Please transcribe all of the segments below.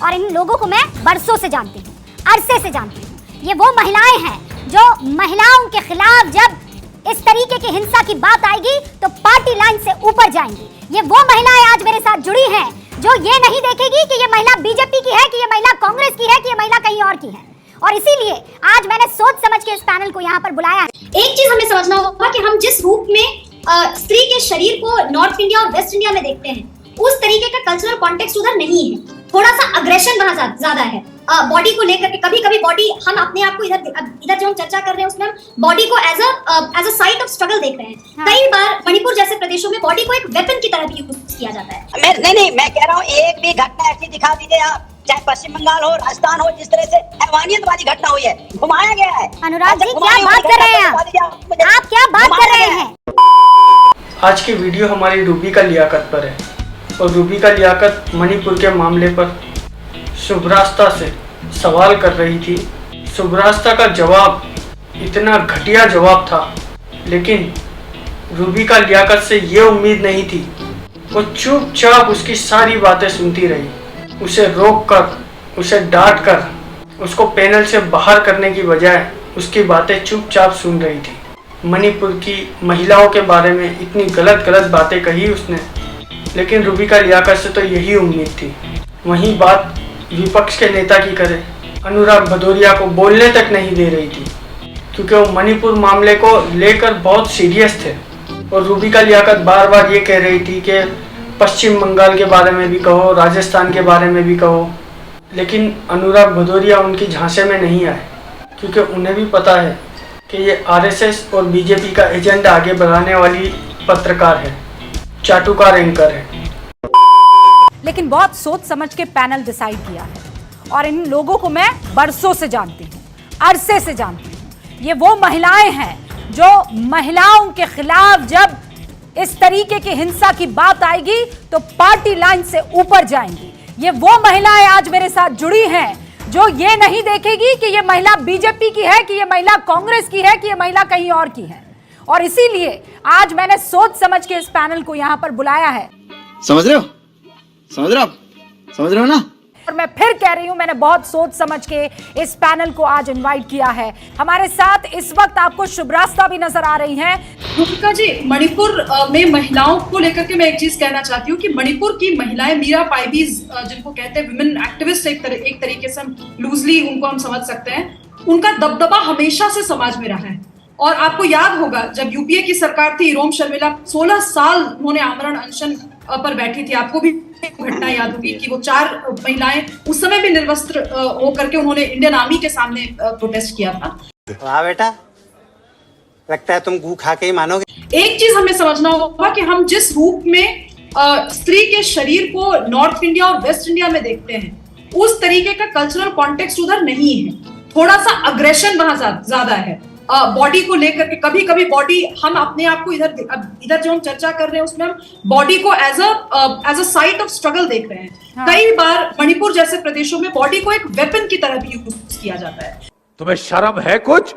और इन लोगों को मैं बरसों से जानती हूँ, अरसे से जानती हूँ। ये वो महिलाएं हैं जो महिलाओं के खिलाफ जब इस तरीके की हिंसा की बात आएगी तो पार्टी लाइन से ऊपर जाएंगी। ये वो महिलाएं आज मेरे साथ जुड़ी हैं जो ये नहीं देखेगी कि ये महिला बीजेपी की है, कि ये महिला कांग्रेस की है, कि ये महिला कहीं और की है। और इसीलिए आज मैंने सोच समझ के इस पैनल को यहाँ पर बुलाया है। एक चीज हमें समझना होगा कि हम जिस रूप में स्त्री के शरीर को नॉर्थ इंडिया और वेस्ट इंडिया में देखते हैं, उस तरीके का कल्चरल कॉन्टेक्स्ट उधर नहीं है। थोड़ा सा अग्रेशन वहाँ ज्यादा है बॉडी को लेकर के। कभी कभी बॉडी, हम अपने आप को इधर जो हम चर्चा कर रहे हैं उसमें हम बॉडी को as a site of struggle देख रहे हैं। हाँ। कई बार मणिपुर जैसे प्रदेशों में बॉडी को एक वेपन की तरह भी यूज किया जाता है। मैं कह रहा हूँ एक भी घटना ऐसी दिखा दीजिए आप, चाहे पश्चिम बंगाल हो, राजस्थान हो, जिस तरह से हैवानियत वाली घटना हुई है, घुमाया गया है। अनुराग जी क्या बात कर रहे हैं आप क्या बात कर रहे हैं? आज की वीडियो हमारी रूबी का लियाकत पर है और रूबी का लियाकत मणिपुर के मामले पर शुभ्रास्ता से सवाल कर रही थी। शुभ्रास्ता का जवाब इतना घटिया जवाब था, लेकिन रूबी का लियाकत से ये उम्मीद नहीं थी। वो चुपचाप उसकी सारी बातें सुनती रही, उसे रोककर, उसे डांट कर, उसको पैनल से बाहर करने की बजाय उसकी बातें चुपचाप सुन रही थी। मणिपुर की महिलाओं के बारे में इतनी गलत बातें कही उसने, लेकिन रूबी का लियाकत से तो यही उम्मीद थी। वहीं बात विपक्ष के नेता की करे, अनुराग भदौरिया को बोलने तक नहीं दे रही थी, क्योंकि वो मणिपुर मामले को लेकर बहुत सीरियस थे। और रूबी का लियाकत बार बार ये कह रही थी कि पश्चिम बंगाल के बारे में भी कहो, राजस्थान के बारे में भी कहो, लेकिन अनुराग भदौरिया उनकी झांसे में नहीं आए, क्योंकि उन्हें भी पता है कि ये आरएसएस और बीजेपी का एजेंडा आगे बढ़ाने वाली पत्रकार है, चाटुकार एंकर है। लेकिन बहुत सोच समझ के पैनल डिसाइड किया है और इन लोगों को मैं बरसों से जानती हूँ, अरसे से जानती हूँ। ये वो महिलाएं हैं जो महिलाओं के खिलाफ जब इस तरीके की हिंसा की बात आएगी तो पार्टी लाइन से ऊपर जाएंगी। ये वो महिलाएं आज मेरे साथ जुड़ी हैं जो ये नहीं देखेगी कि ये महिला बीजेपी की है, कि ये महिला कांग्रेस की है, कि ये महिला कहीं और की है। और इसीलिए आज मैंने सोच समझ के इस पैनल को यहाँ पर बुलाया है। समझ रहे हो ना? और मैं फिर कह रही हूं, मैंने बहुत सोच समझ के इस पैनल को आज इनवाइट किया है। हमारे साथ इस वक्त आपको शुभ्रास्ता भी नजर आ रही हैं। रूबिका जी, मणिपुर में महिलाओं को लेकर के मैं एक चीज कहना चाहती हूँ कि मणिपुर की महिलाएं, मीरा पाइबीज जिनको कहते हैं विमेन एक्टिविस्ट, एक तरीके से हम लूजली उनको हम समझ सकते हैं, उनका दबदबा हमेशा से समाज में रहा है। और आपको याद होगा जब यूपीए की सरकार थी, रोम शर्मिला 16 साल उन्होंने आमरण अनशन पर बैठी थी। आपको भी घटना याद होगी कि वो 4 महिलाएं उस समय भी निर्वस्त्र होकर के उन्होंने इंडियन आर्मी के सामने प्रोटेस्ट किया था। वाह बेटा, लगता है तुम गू खा के ही मानोगे। एक चीज हमें समझना होगा कि हम जिस रूप में स्त्री के शरीर को नॉर्थ इंडिया और वेस्ट इंडिया में देखते हैं, उस तरीके का कल्चरल कॉन्टेक्स्ट उधर नहीं है। थोड़ा सा अग्रेशन वहां ज्यादा है बॉडी को लेकर के। कभी कभी बॉडी, हम अपने आप को इधर जो हम चर्चा कर रहे हैं उसमें हम बॉडी को as a site of struggle देख रहे हैं। हाँ। कई बार मणिपुर जैसे प्रदेशों में बॉडी को एक वेपन की तरह भी यूज किया जाता है। तुम्हें शर्म है? कुछ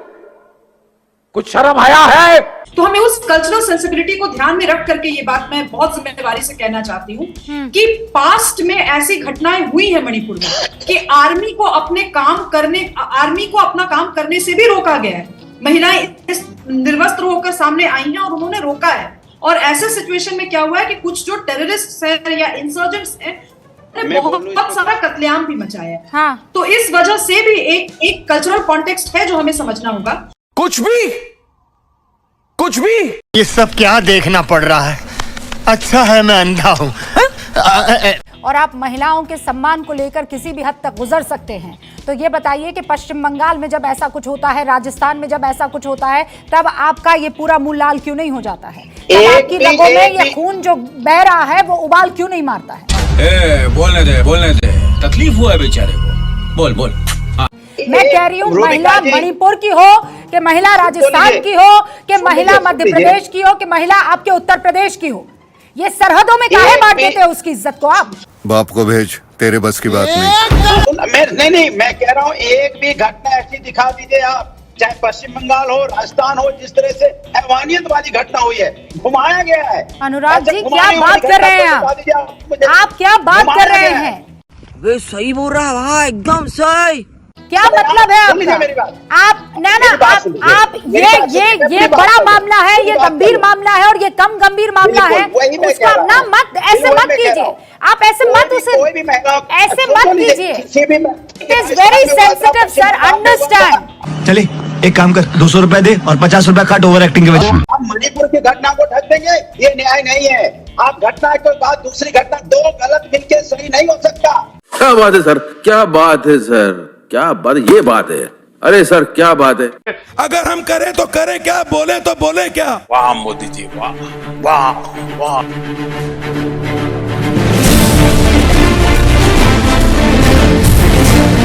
शर्म आया है? तो हमें उस कल्चरल सेंसिबिलिटी को ध्यान में रख करके ये बात मैं बहुत जिम्मेदारी से कहना चाहती हूँ कि पास्ट में ऐसी घटनाएं हुई है मणिपुर में कि आर्मी को अपना काम करने से भी रोका गया है। महिलाएं निर्वस्त्र होकर सामने आई हैं और उन्होंने रोका है। और ऐसे सिचुएशन में क्या हुआ है कि कुछ जो टेररिस्ट हैं या इंसर्जेंट्स हैं, बहुत सारा कत्लेआम भी मचाया है। हाँ। तो इस वजह से भी एक कल्चरल कॉन्टेक्स्ट है जो हमें समझना होगा। कुछ भी ये सब क्या देखना पड़ रहा है? अच्छा है मैं अंधा हूँ। और आप महिलाओं के सम्मान को लेकर किसी भी हद तक गुजर सकते हैं। तो ये बताइए कि पश्चिम बंगाल में जब ऐसा कुछ होता है, राजस्थान में जब ऐसा कुछ होता है, तब आपका ये पूरा मुंह लाल क्यों नहीं हो जाता है? तब आपकी रगों में ये खून जो बह रहा है वो उबाल क्यों नहीं मारता है? बोलने दे, तकलीफ हुआ है बेचारे को। बोल। मैं कह रही हूँ, महिला मणिपुर की हो कि महिला राजस्थान की हो कि महिला मध्य प्रदेश की हो कि महिला आपके उत्तर प्रदेश की हो, ये सरहदों में काहे बांट देते हो उसकी इज्जत को आप? बाप को भेज, तेरे बस की बात नहीं। मैं कह रहा हूँ एक भी घटना ऐसी दिखा दीजिए आप, चाहे पश्चिम बंगाल हो, राजस्थान हो, जिस तरह से हैवानियत वाली घटना हुई है, घुमाया गया है। अनुराग जी क्या बात कर रहे हैं आप क्या बात कर रहे हैं? वे सही बोल रहा है भाई, एकदम सही। क्या मतलब है सुन लीजिए मेरी आपका? बात। आप ना मेरी बात सुन लीजिए। आप मेरी बात सुन लीजिए, ये मेरी बात बड़ा सुन लीजिए। मामला है, ये मेरी बात गंभीर सुन मामला है और ये कम गंभीर मामला है, बिल्कुल, वही मैं उसका कह रहा ना हूं। मत ऐसे वही मत मैं कह रहा कीजिए, हूं। आप ऐसे मत उसे कोई भी महिला ऐसे सुन मत लीजिए, कीजिए। किसी भी it is very sensitive sir, understand. चले एक काम कर, 200 रुपए दे और 50 रुपए काट ओवर एक्टिंग के वजह। हम मणिपुर की घटना को ढक देंगे, ये न्याय नहीं है। आप घटना के बाद दूसरी घटना, दो गलत मिलके सही नहीं हो सकता। क्या बात है सर, क्या बात है सर, क्या बात, ये बात है। अरे सर क्या बात है। अगर हम करें तो करें क्या, बोले तो बोले क्या। वाह मोदी जी वाह वाह वाह।